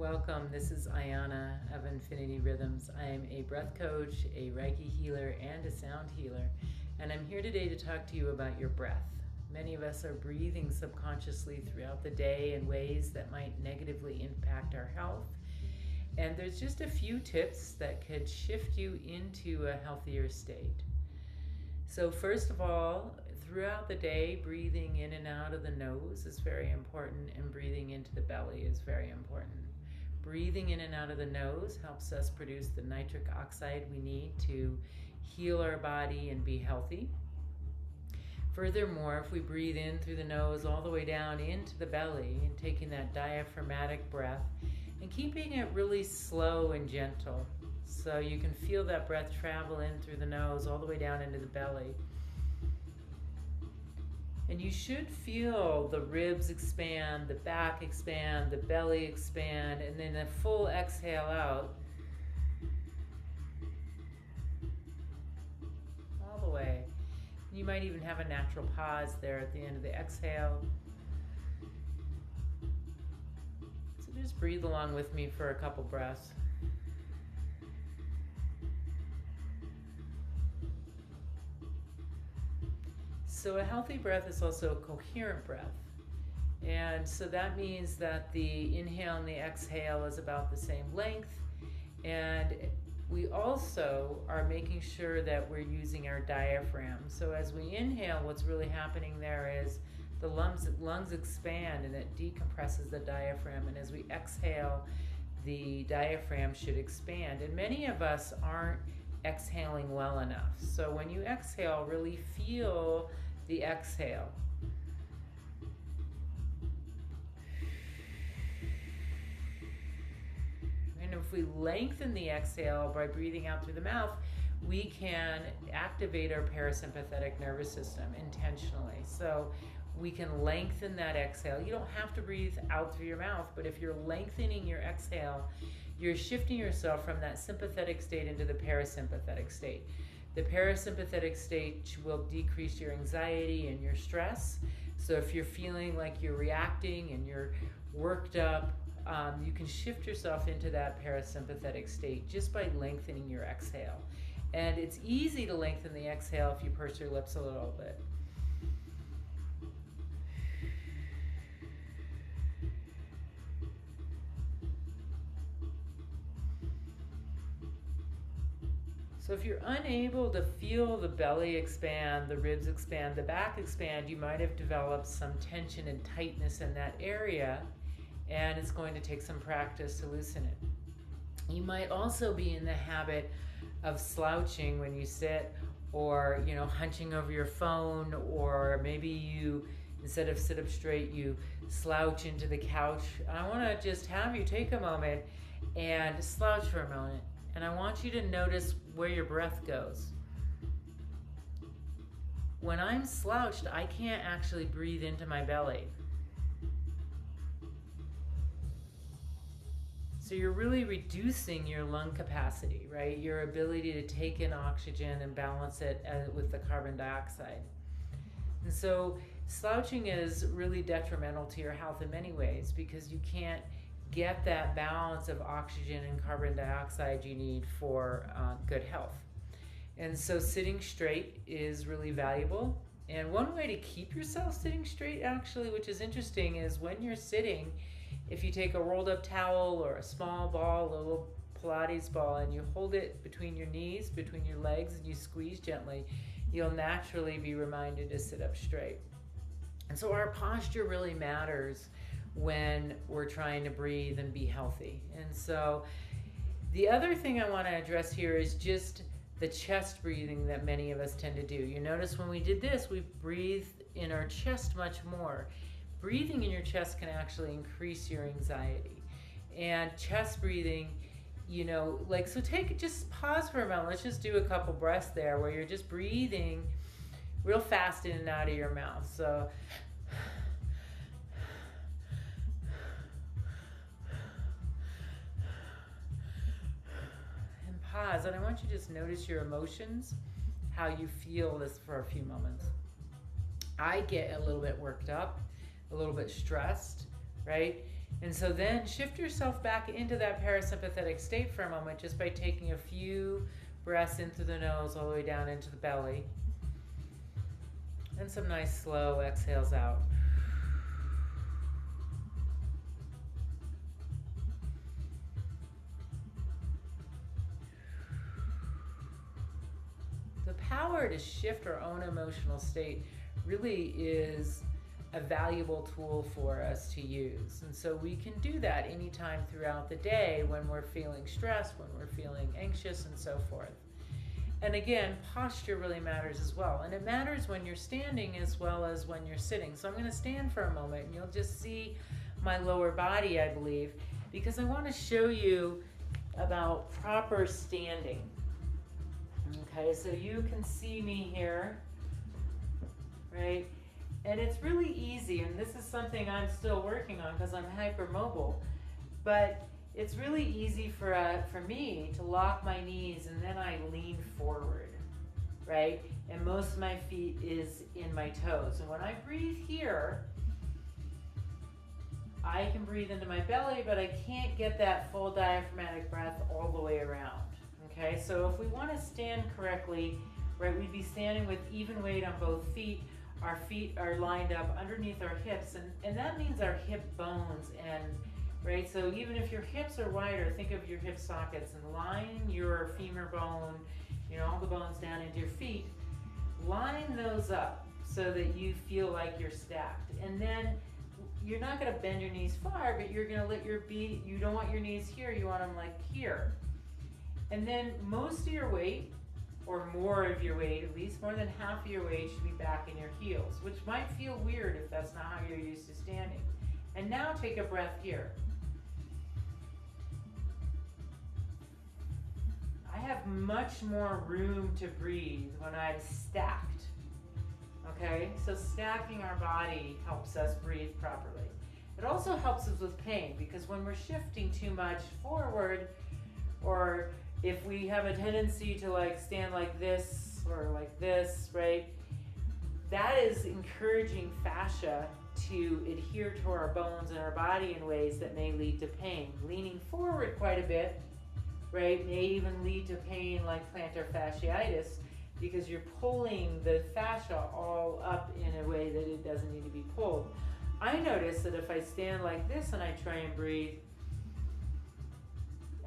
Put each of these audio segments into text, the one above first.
Welcome. This is Ayana of Infinity Rhythms. I am a breath coach, a Reiki healer, and a sound healer. And I'm here today to talk to you about your breath. Many of us are breathing subconsciously throughout the day in ways that might negatively impact our health. And there's just a few tips that could shift you into a healthier state. So first of all, throughout the day, breathing in and out of the nose is very important, and breathing into the belly is very important. Breathing in and out of the nose helps us produce the nitric oxide we need to heal our body and be healthy. Furthermore, if we breathe in through the nose all the way down into the belly and taking that diaphragmatic breath and keeping it really slow and gentle, so you can feel that breath travel in through the nose all the way down into the belly. And you should feel the ribs expand, the back expand, the belly expand, and then a full exhale out. All the way. You might even have a natural pause there at the end of the exhale. So just breathe along with me for a couple breaths. So a healthy breath is also a coherent breath. And so that means that the inhale and the exhale is about the same length. And we also are making sure that we're using our diaphragm. So as we inhale, what's really happening there is the lungs expand and it decompresses the diaphragm. And as we exhale, the diaphragm should expand. And many of us aren't exhaling well enough. So when you exhale, really feel the exhale. And if we lengthen the exhale by breathing out through the mouth, we can activate our parasympathetic nervous system intentionally. So we can lengthen that exhale. You don't have to breathe out through your mouth, but if you're lengthening your exhale, you're shifting yourself from that sympathetic state into the parasympathetic state. The parasympathetic state will decrease your anxiety and your stress. So if you're feeling like you're reacting and you're worked up, you can shift yourself into that parasympathetic state just by lengthening your exhale. And it's easy to lengthen the exhale if you purse your lips a little bit. So if you're unable to feel the belly expand, the ribs expand, the back expand, you might have developed some tension and tightness in that area, and it's going to take some practice to loosen it. You might also be in the habit of slouching when you sit, or hunching over your phone, or maybe you, instead of sit up straight, you slouch into the couch. I want to just have you take a moment and slouch for a moment. And I want you to notice where your breath goes. When I'm slouched, I can't actually breathe into my belly. So you're really reducing your lung capacity, right? Your ability to take in oxygen and balance it with the carbon dioxide. And so slouching is really detrimental to your health in many ways, because you can't get that balance of oxygen and carbon dioxide you need for good health. And so sitting straight is really valuable. And one way to keep yourself sitting straight, actually, which is interesting, is when you're sitting, if you take a rolled up towel or a small ball, a little Pilates ball, and you hold it between your knees, between your legs, and you squeeze gently, you'll naturally be reminded to sit up straight. And so our posture really matters when we're trying to breathe and be healthy. And so the other thing I want to address here is just the chest breathing that many of us tend to do. You notice when we did this, we breathed in our chest much more. Breathing in your chest can actually increase your anxiety. And chest breathing, so just pause for a moment. Let's just do a couple breaths there where you're just breathing real fast in and out of your mouth. So pause, and I want you to just notice your emotions, how you feel this for a few moments. I get a little bit worked up, a little bit stressed, right? And so then shift yourself back into that parasympathetic state for a moment just by taking a few breaths in through the nose all the way down into the belly. And some nice slow exhales out. The power to shift our own emotional state really is a valuable tool for us to use. And so we can do that anytime throughout the day when we're feeling stressed, when we're feeling anxious, and so forth. And again, posture really matters as well. And it matters when you're standing as well as when you're sitting. So I'm going to stand for a moment and you'll just see my lower body, I believe, because I want to show you about proper standing. Okay, so you can see me here, right? And it's really easy, and this is something I'm still working on because I'm hypermobile, but it's really easy for me to lock my knees and then I lean forward, right? And most of my feet is in my toes. And when I breathe here, I can breathe into my belly, but I can't get that full diaphragmatic breath all the way around, okay? So if we want to stand correctly, right, we'd be standing with even weight on both feet. Our feet are lined up underneath our hips, and that means our hip bones, and right, so even if your hips are wider, think of your hip sockets and line your femur bone, all the bones down into your feet, line those up so that you feel like you're stacked. And then you're not going to bend your knees far, but you're going to let you don't want your knees here, you want them like here. And then most of your weight, or more of your weight, at least more than half of your weight, should be back in your heels, which might feel weird if that's not how you're used to standing. And now take a breath here. I have much more room to breathe when I'm stacked. Okay, so stacking our body helps us breathe properly. It also helps us with pain, because when we're shifting too much forward, or if we have a tendency to stand like this or like this, right? That is encouraging fascia to adhere to our bones and our body in ways that may lead to pain. Leaning forward quite a bit, right, may even lead to pain like plantar fasciitis, because you're pulling the fascia all up in a way that it doesn't need to be pulled. I notice that if I stand like this and I try and breathe,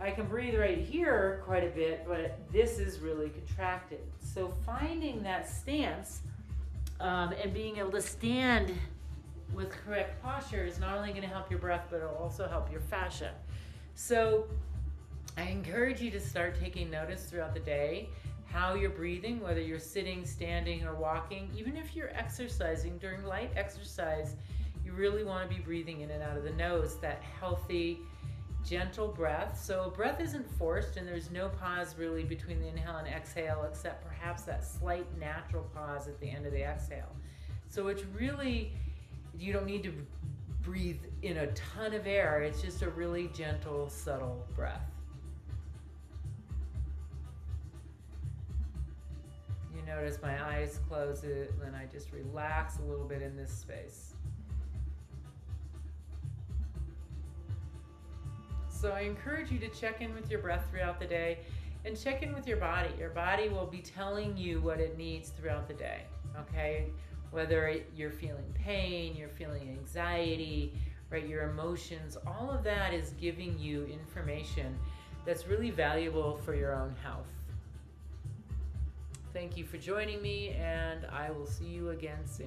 I can breathe right here quite a bit, but this is really contracted. So finding that stance and being able to stand with correct posture is not only going to help your breath, but it'll also help your fascia. So I encourage you to start taking notice throughout the day how you're breathing, whether you're sitting, standing, or walking. Even if you're exercising, during light exercise, you really want to be breathing in and out of the nose, that healthy, gentle breath. So breath isn't forced, and there's no pause really between the inhale and exhale, except perhaps that slight natural pause at the end of the exhale. So it's really, you don't need to breathe in a ton of air. It's just a really gentle, subtle breath. You notice my eyes close, and then I just relax a little bit in this space. So I encourage you to check in with your breath throughout the day, and check in with your body. Your body will be telling you what it needs throughout the day, okay? Whether you're feeling pain, you're feeling anxiety, right? Your emotions, all of that is giving you information that's really valuable for your own health. Thank you for joining me, and I will see you again soon.